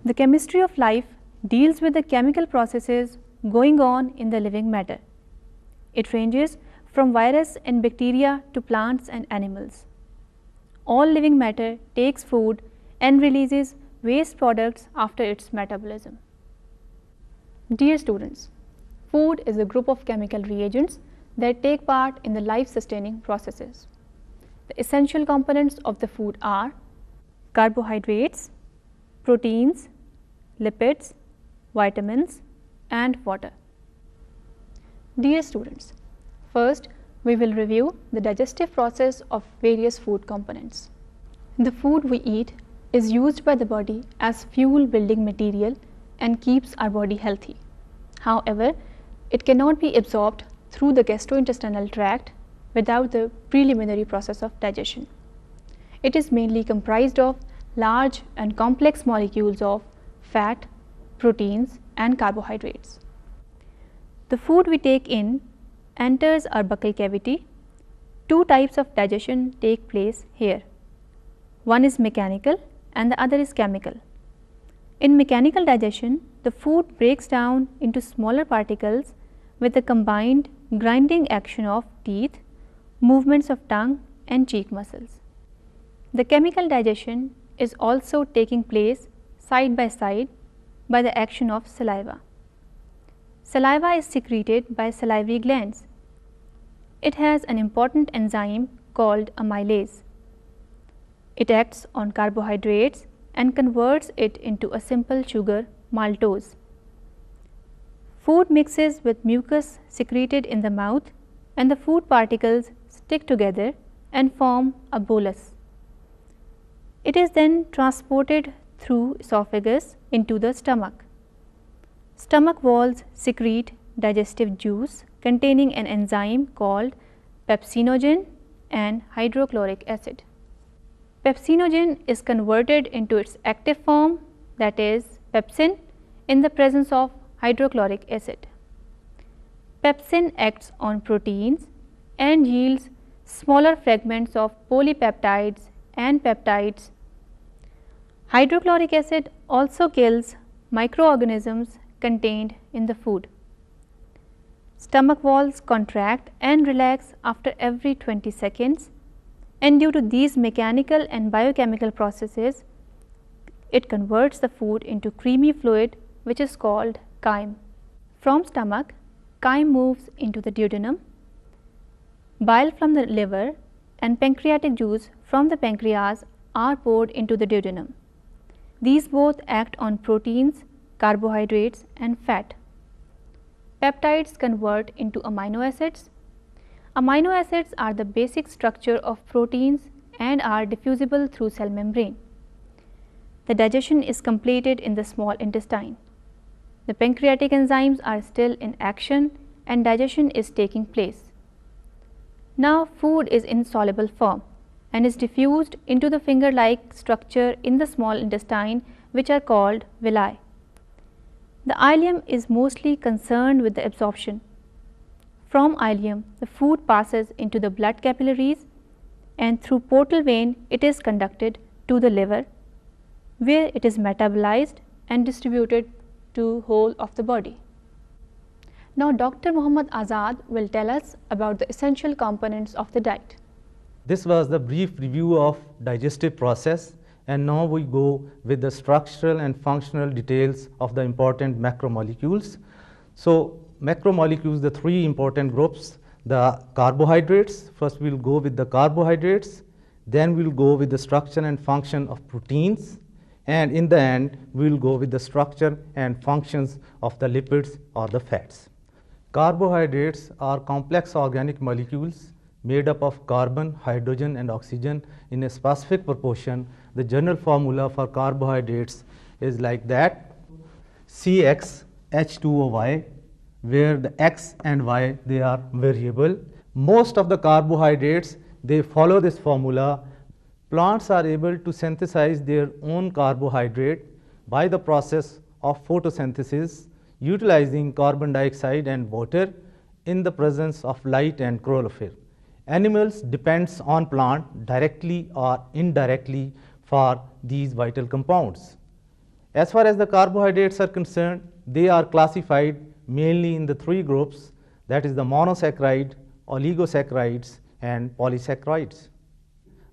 The chemistry of life deals with the chemical processes going on in the living matter. It ranges from virus and bacteria to plants and animals. All living matter takes food and releases waste products after its metabolism. Dear students, food is a group of chemical reagents that take part in the life-sustaining processes. The essential components of the food are carbohydrates, proteins, lipids, vitamins, and water. Dear students, first we will review the digestive process of various food components. The food we eat is used by the body as fuel building material and keeps our body healthy. However, it cannot be absorbed through the gastrointestinal tract without the preliminary process of digestion. It is mainly comprised of large and complex molecules of fat, proteins, and carbohydrates. The food we take in enters our buccal cavity. Two types of digestion take place here. One is mechanical and the other is chemical. In mechanical digestion, the food breaks down into smaller particles with the combined grinding action of teeth, movements of tongue and cheek muscles. The chemical digestion is also taking place side by side by the action of saliva. Saliva is secreted by salivary glands. It has an important enzyme called amylase. It acts on carbohydrates and converts it into a simple sugar, maltose. Food mixes with mucus secreted in the mouth and the food particles stick together and form a bolus. It is then transported through esophagus into the stomach. Stomach walls secrete digestive juice containing an enzyme called pepsinogen and hydrochloric acid. Pepsinogen is converted into its active form, that is pepsin, in the presence of hydrochloric acid. Pepsin acts on proteins and yields smaller fragments of polypeptides and peptides. Hydrochloric acid also kills microorganisms contained in the food. Stomach walls contract and relax after every 20 seconds, and due to these mechanical and biochemical processes, it converts the food into creamy fluid which is called chyme. From stomach, chyme moves into the duodenum. Bile from the liver and pancreatic juice from the pancreas are poured into the duodenum. These both act on proteins, carbohydrates and fat. Peptides convert into amino acids. Amino acids are the basic structure of proteins and are diffusible through cell membrane. The digestion is completed in the small intestine. The pancreatic enzymes are still in action and digestion is taking place. Now food is in soluble form and is diffused into the finger-like structure in the small intestine, which are called villi. The ileum is mostly concerned with the absorption. From ileum, the food passes into the blood capillaries and through portal vein it is conducted to the liver, where it is metabolized and distributed to whole of the body. Now Dr. Muhammad Azad will tell us about the essential components of the diet. This was the brief review of digestive process, and now we go with the structural and functional details of the important macromolecules. So macromolecules, the three important groups, the carbohydrates. First we will go with the carbohydrates, then we will go with the structure and function of proteins, and in the end we will go with the structure and functions of the lipids or the fats. Carbohydrates are complex organic molecules made up of carbon, hydrogen and oxygen in a specific proportion. The general formula for carbohydrates is like that: CxH2OY, where the X and Y, they are variable. Most of the carbohydrates, they follow this formula. Plants are able to synthesize their own carbohydrate by the process of photosynthesis, utilizing carbon dioxide and water in the presence of light and chlorophyll. Animals depends on plant directly or indirectly for these vital compounds. As far as the carbohydrates are concerned, they are classified mainly in the three groups, that is the monosaccharide, oligosaccharides, and polysaccharides.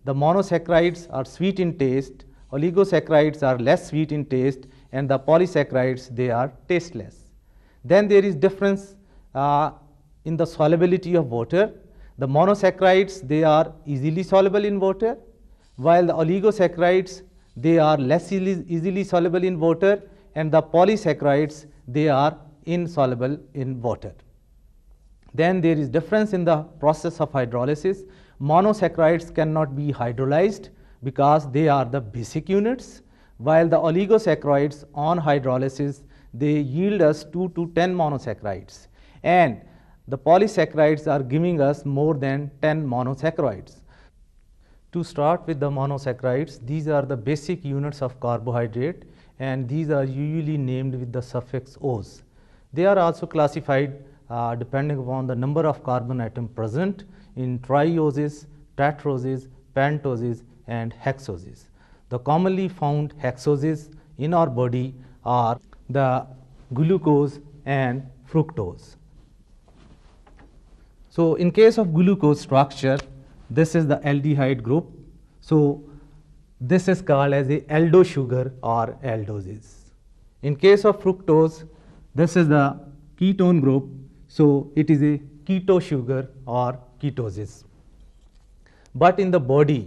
The monosaccharides are sweet in taste, oligosaccharides are less sweet in taste, and the polysaccharides, they are tasteless. Then there is difference in the solubility of water. The monosaccharides, they are easily soluble in water, while the oligosaccharides, they are less easily soluble in water, and the polysaccharides, they are insoluble in water. Then there is difference in the process of hydrolysis. Monosaccharides cannot be hydrolyzed because they are the basic units, while the oligosaccharides on hydrolysis, they yield us 2 to 10 monosaccharides, and the polysaccharides are giving us more than 10 monosaccharides. To start with the monosaccharides, these are the basic units of carbohydrate, and these are usually named with the suffix -ose. They are also classified depending upon the number of carbon atom present in trioses, tetroses, pentoses, and hexoses. The commonly found hexoses in our body are the glucose and fructose. So in case of glucose structure, this is the aldehyde group. So this is called as a aldo sugar or aldoses. In case of fructose, this is the ketone group. So it is a keto sugar or ketosis. But in the body,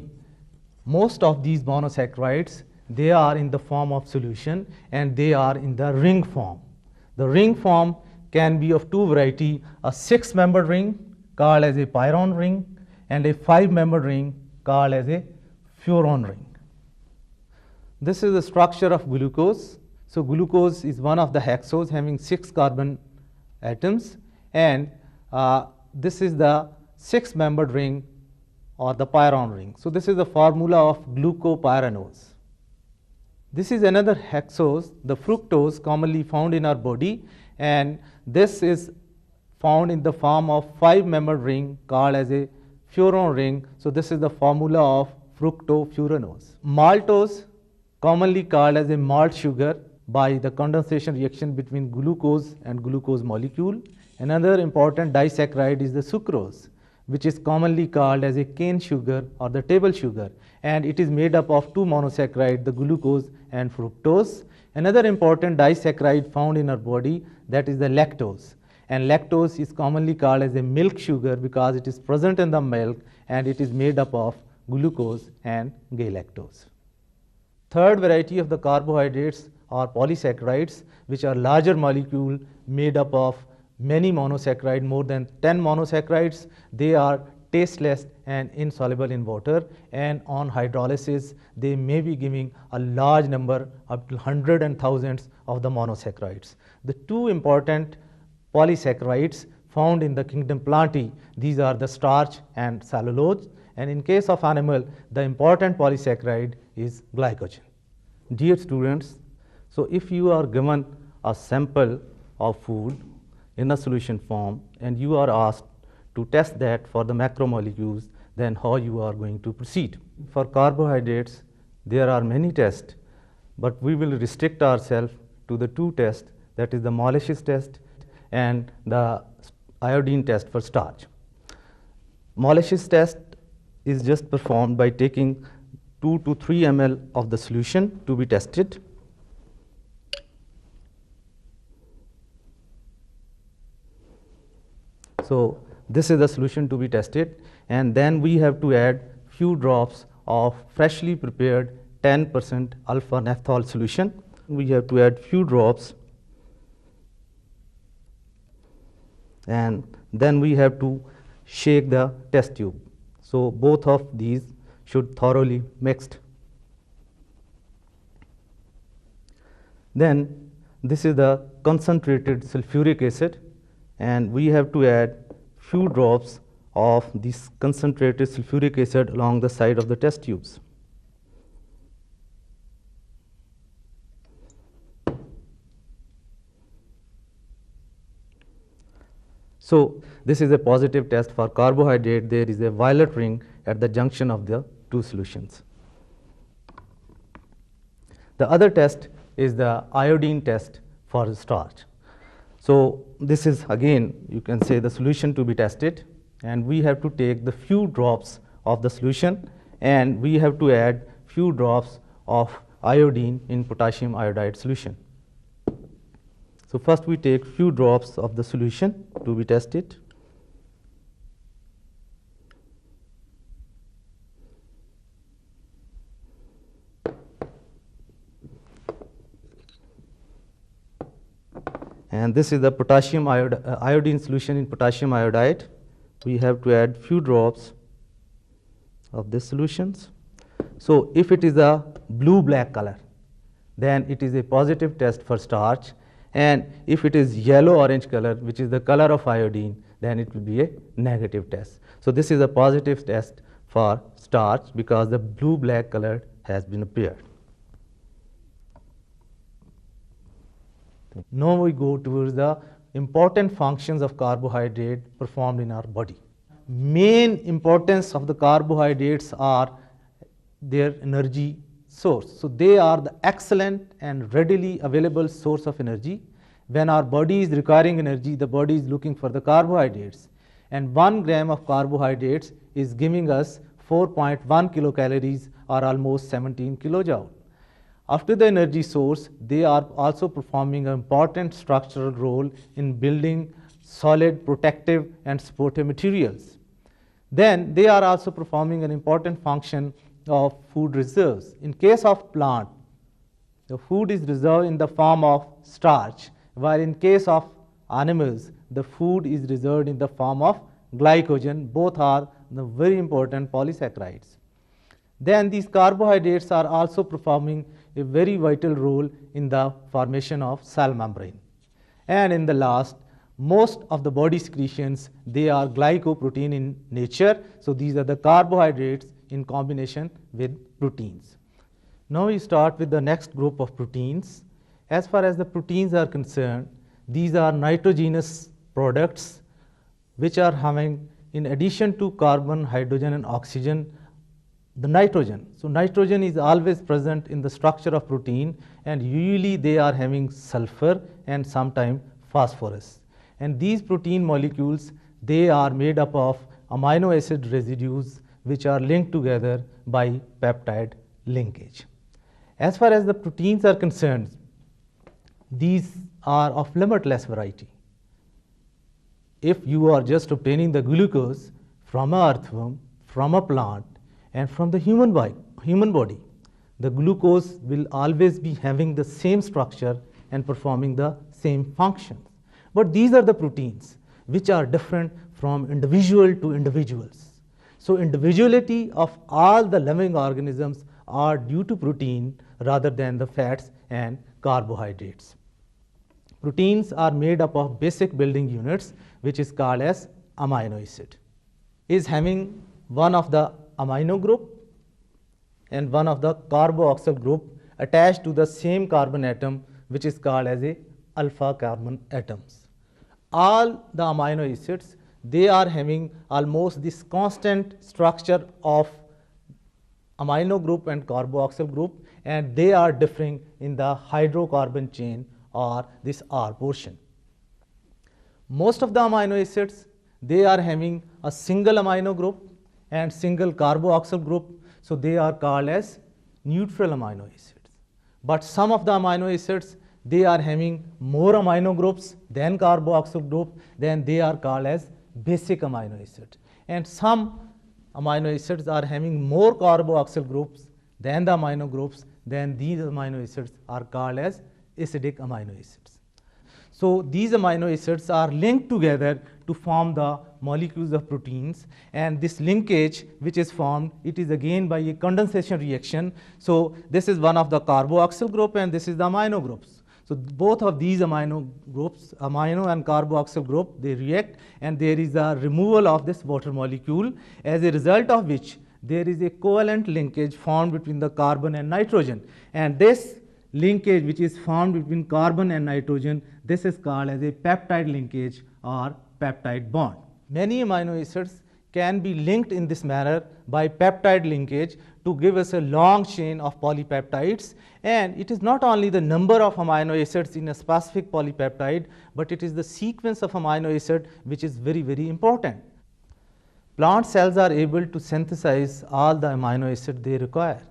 most of these monosaccharides, they are in the form of solution, and they are in the ring form. The ring form can be of two varieties: a 6-membered ring called as a pyrrole ring, and a 5-membered ring called as a furan ring. This is the structure of glucose. So glucose is one of the hexose having 6 carbon atoms, and this is the 6-membered ring or the pyrrole ring. So this is the formula of glucopyranose. This is another hexose, the fructose, commonly found in our body, and this is found in the form of 5-membered ring called as a furan ring. So this is the formula of fructofuranose. Maltose, commonly called as a malt sugar by the condensation reaction between glucose and glucose molecule. Another important disaccharide is the sucrose, which is commonly called as a cane sugar or the table sugar, and it is made up of 2 monosaccharides, the glucose and fructose. Another important disaccharide found in our body, that is the lactose, and lactose is commonly called as a milk sugar because it is present in the milk, and it is made up of glucose and galactose. Third variety of the carbohydrates are polysaccharides, which are larger molecule made up of many monosaccharides, more than 10 monosaccharides. They are tasteless and insoluble in water, and on hydrolysis they may be giving a large number, up to hundreds and thousands of the monosaccharides. The two important polysaccharides found in the kingdom Plantae, these are the starch and cellulose, and in case of animal, the important polysaccharide is glycogen. Dear students, so if you are given a sample of food in a solution form and you are asked to test that for the macromolecules, then how you are going to proceed? For carbohydrates, there are many tests, but we will restrict ourselves to the 2 tests, that is the molasses test and the iodine test for starch. Molasses test is just performed by taking 2 to 3 ml of the solution to be tested. So this is the solution to be tested, and then we have to add few drops of freshly prepared 10% alpha naphthol solution. We have to add few drops, and then we have to shake the test tube. So both of these should thoroughly mixed. Then this is the concentrated sulfuric acid, and we have to add few drops of this concentrated sulfuric acid along the side of the test tubes. So this is a positive test for carbohydrate. There is a violet ring at the junction of the 2 solutions. The other test is the iodine test for starch. So this is again, you can say, the solution to be tested, and we have to take the few drops of the solution and we have to add few drops of iodine in potassium iodide solution. So first we take few drops of the solution to be tested. And this is the potassium iodine solution in potassium iodide. We have to add few drops of this solutions. So if it is a blue-black color, then it is a positive test for starch, and if it is yellow-orange color, which is the color of iodine, then it will be a negative test. So this is a positive test for starch because the blue-black color has been appeared. Now we go towards the important functions of carbohydrate performed in our body. Main importance of the carbohydrates are their energy source. So they are the excellent and readily available source of energy. When our body is requiring energy, the body is looking for the carbohydrates. And 1 gram of carbohydrates is giving us 4.1 kilocalories or almost 17 kilojoule. After the energy source, they are also performing an important structural role in building solid, protective and supportive materials. Then they are also performing an important function of food reserves. In case of plant, the food is reserved in the form of starch, while in case of animals, the food is reserved in the form of glycogen. Both are the very important polysaccharides. Then these carbohydrates are also performing a very vital role in the formation of cell membrane. And in the last, most of the body secretions, they are glycoprotein in nature. So these are the carbohydrates in combination with proteins. Now we start with the next group of proteins. As far as the proteins are concerned, these are nitrogenous products which are having, in addition to carbon, hydrogen and oxygen, the nitrogen. So nitrogen is always present in the structure of protein, and usually they are having sulfur and sometimes phosphorus. And these protein molecules, they are made up of amino acid residues which are linked together by peptide linkage. As far as the proteins are concerned, these are of limitless variety. If you are just obtaining the glucose from an earthworm, from a plant, and from the human body, the glucose will always be having the same structure and performing the same functions. But these are the proteins which are different from individual to individuals. So individuality of all the living organisms are due to protein rather than the fats and carbohydrates. Proteins are made up of basic building units which is called as amino acid. Is having one of the amino group and one of the carboxyl group attached to the same carbon atom, which is called as a alpha carbon atoms. All the amino acids, they are having almost this constant structure of amino group and carboxyl group, and they are differing in the hydrocarbon chain or this R portion. Most of the amino acids, they are having a single amino group and single carboxyl group, so they are called as neutral amino acids. But some of the amino acids, they are having more amino groups than carboxyl group, then they are called as basic amino acids. And some amino acids are having more carboxyl groups than the amino groups, then these amino acids are called as acidic amino acids. So these amino acids are linked together to form the molecules of proteins, and this linkage which is formed, it is again by a condensation reaction. So this is one of the carboxyl group and this is the amino groups. So both of these amino groups, amino and carboxyl group, they react, and there is a removal of this water molecule, as a result of which there is a covalent linkage formed between the carbon and nitrogen. And this linkage which is formed between carbon and nitrogen, this is called as a peptide linkage or peptide bond. Many amino acids can be linked in this manner by peptide linkage to give us a long chain of polypeptides. And it is not only the number of amino acids in a specific polypeptide, but it is the sequence of amino acid which is very, very important. Plant cells are able to synthesize all the amino acids they require,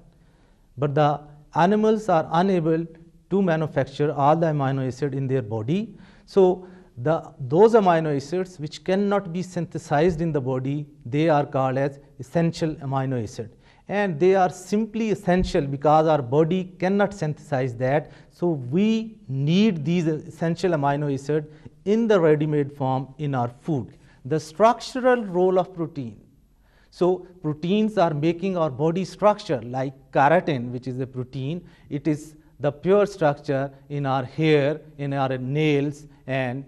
but the animals are unable to manufacture all the amino acids in their body. So those amino acids which cannot be synthesized in the body, they are called as essential amino acid, and they are simply essential because our body cannot synthesize that. So we need these essential amino acids in the ready-made form in our food. The structural role of protein. So proteins are making our body structure, like keratin, which is a protein. It is the pure structure in our hair, in our nails, and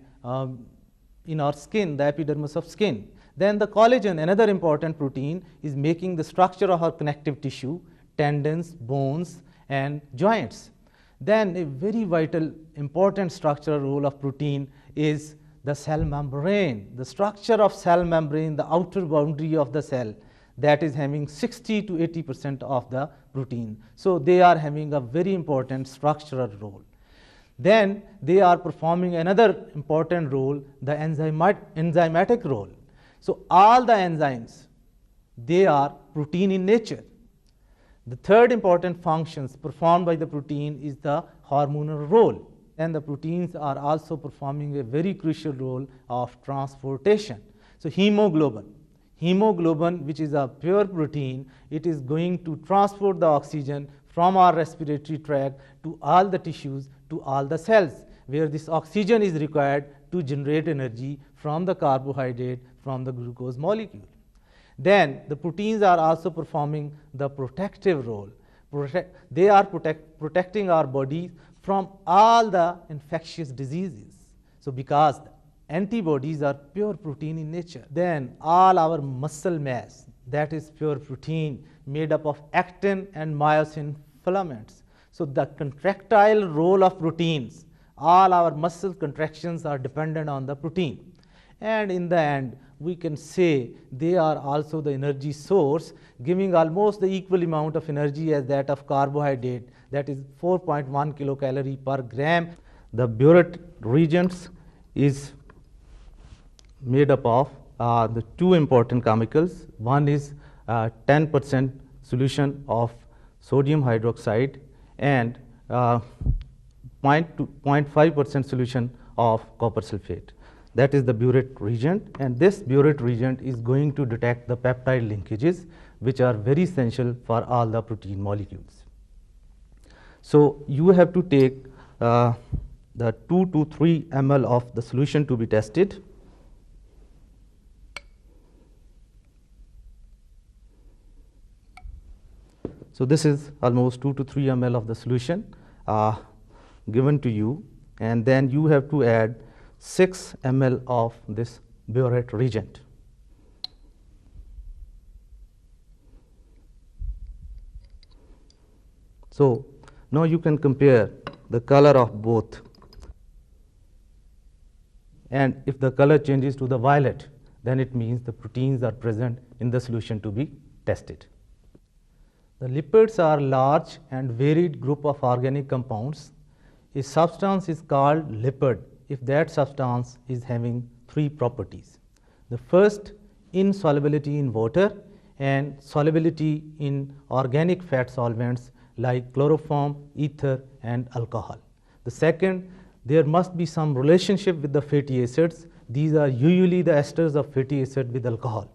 in our skin, the epidermis of skin. Then the collagen, another important protein, is making the structure of our connective tissue, tendons, bones, and joints. Then a very vital, important structural role of protein is the cell membrane. The structure of cell membrane, the outer boundary of the cell, that is having 60 to 80% of the protein. So they are having a very important structural role. Then they are performing another important role, the enzymatic role. So all the enzymes, they are protein in nature. The third important functions performed by the protein is the hormonal role. And the proteins are also performing a very crucial role of transportation. So hemoglobin, which is a pure protein, it is going to transport the oxygen from our respiratory tract to all the tissues, to all the cells, where this oxygen is required to generate energy from the carbohydrate, from the glucose molecule. Then the proteins are also performing the protective role. They are protecting our bodies from all the infectious diseases. So because the antibodies are pure protein in nature. Then all our muscle mass, that is pure protein made up of actin and myosin filaments. So the contractile role of proteins, all our muscle contractions are dependent on the protein. And in the end, we can say they are also the energy source, giving almost the equal amount of energy as that of carbohydrate, that is 4.1 kilocalorie per gram. The Burette reagents is made up of the two important chemicals. One is 10% solution of sodium hydroxide and 0.5% solution of copper sulfate. That is the Burette reagent, and this Burette reagent is going to detect the peptide linkages, which are very essential for all the protein molecules. So you have to take the 2 to 3 ml of the solution to be tested. So this is almost 2 to 3 ml of the solution given to you, and then you have to add 6 ml of this Burette reagent. So now you can compare the color of both, and if the color changes to the violet, then it means the proteins are present in the solution to be tested. The lipids are large and varied group of organic compounds. A substance is called lipid if that substance is having 3 properties. The first, insolubility in water and solubility in organic fat solvents like chloroform, ether, and alcohol. The second, there must be some relationship with the fatty acids. These are usually the esters of fatty acid with alcohol.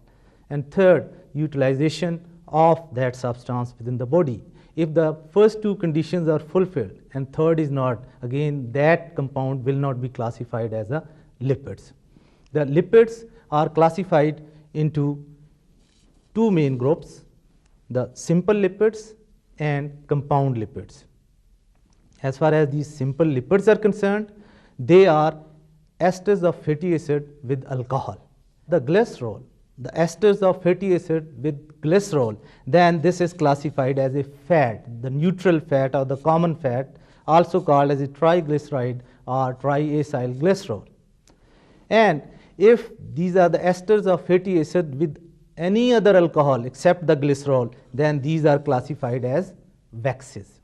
And third, utilization of that substance within the body. If the first 2 conditions are fulfilled and third is not, again that compound will not be classified as a lipids. The lipids are classified into 2 main groups, the simple lipids and compound lipids. As far as these simple lipids are concerned, they are esters of fatty acid with alcohol. The glycerol, the esters of fatty acid with glycerol, then this is classified as a fat, the neutral fat or the common fat, also called as a triglyceride or triacyl glycerol. And if these are the esters of fatty acid with any other alcohol except the glycerol, then these are classified as waxes.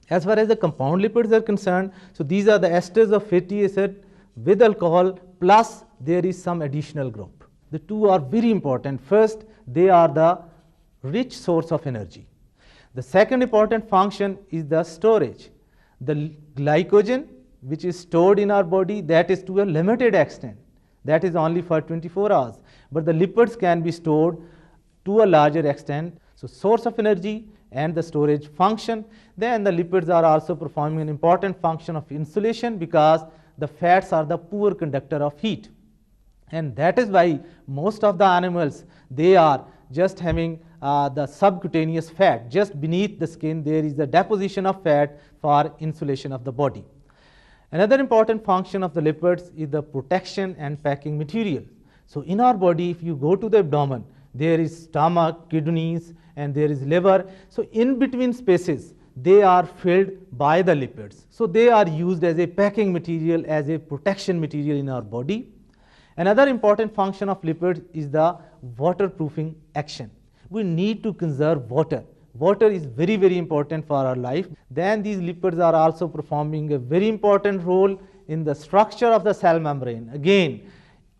As far as the compound lipids are concerned, so these are the esters of fatty acid with alcohol plus there is some additional group. The two are very important. First, they are the rich source of energy. The second important function is the storage. The glycogen which is stored in our body, that is to a limited extent, that is only for 24 hours, but the lipids can be stored to a larger extent. So source of energy and the storage function. Then the lipids are also performing an important function of insulation, because the fats are the poor conductor of heat, and that is why most of the animals, they are just having the subcutaneous fat. Just beneath the skin there is the deposition of fat for insulation of the body. Another important function of the lipids is the protection and packing material. So in our body, if you go to the abdomen, there is stomach, kidneys, and there is liver. So in between spaces, they are filled by the lipids. So they are used as a packing material, as a protection material in our body. Another important function of lipids is the waterproofing action. We need to conserve water. Water is very, very important for our life. Then these lipids are also performing a very important role in the structure of the cell membrane. Again,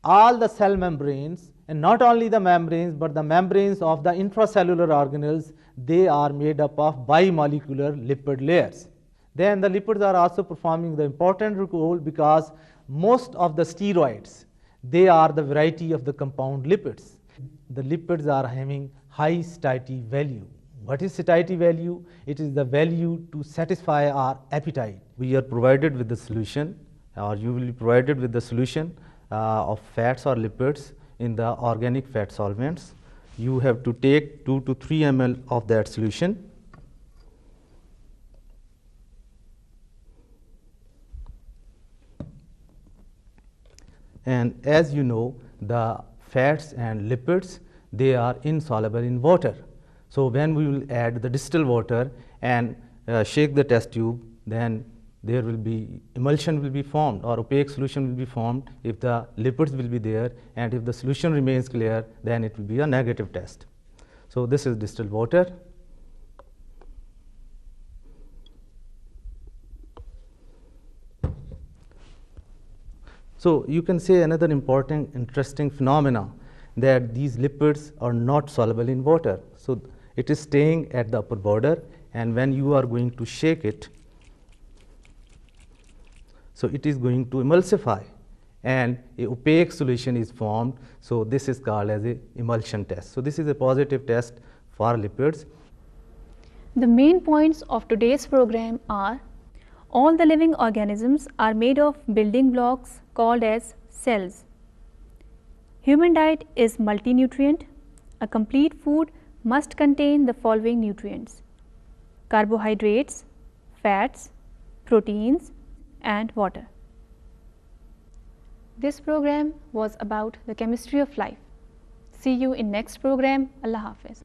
all the cell membranes, and not only the membranes, but the membranes of the intracellular organelles, they are made up of bimolecular lipid layers. Then the lipids are also performing the important role, because most of the steroids, they are the variety of the compound lipids. The lipids are having high satiety value. What is satiety value? It is the value to satisfy our appetite. We are provided with the solution, or you will be provided with the solution of fats or lipids in the organic fat solvents. You have to take 2 to 3 ml of that solution. And as you know, the fats and lipids, they are insoluble in water. So when we will add the distilled water and shake the test tube, then there will be emulsion will be formed, or opaque solution will be formed if the lipids will be there, and if the solution remains clear, then it will be a negative test. So this is distilled water. So you can say another important interesting phenomena, that these lipids are not soluble in water. So it is staying at the upper border, and when you are going to shake it, so it is going to emulsify and a opaque solution is formed. So this is called as a emulsion test. So this is a positive test for lipids. The main points of today's program are: all the living organisms are made of building blocks called as cells. Human diet is multi-nutrient. A complete food must contain the following nutrients: carbohydrates, fats, proteins, and water. This program was about the chemistry of life. See you in next program. Allah Hafiz.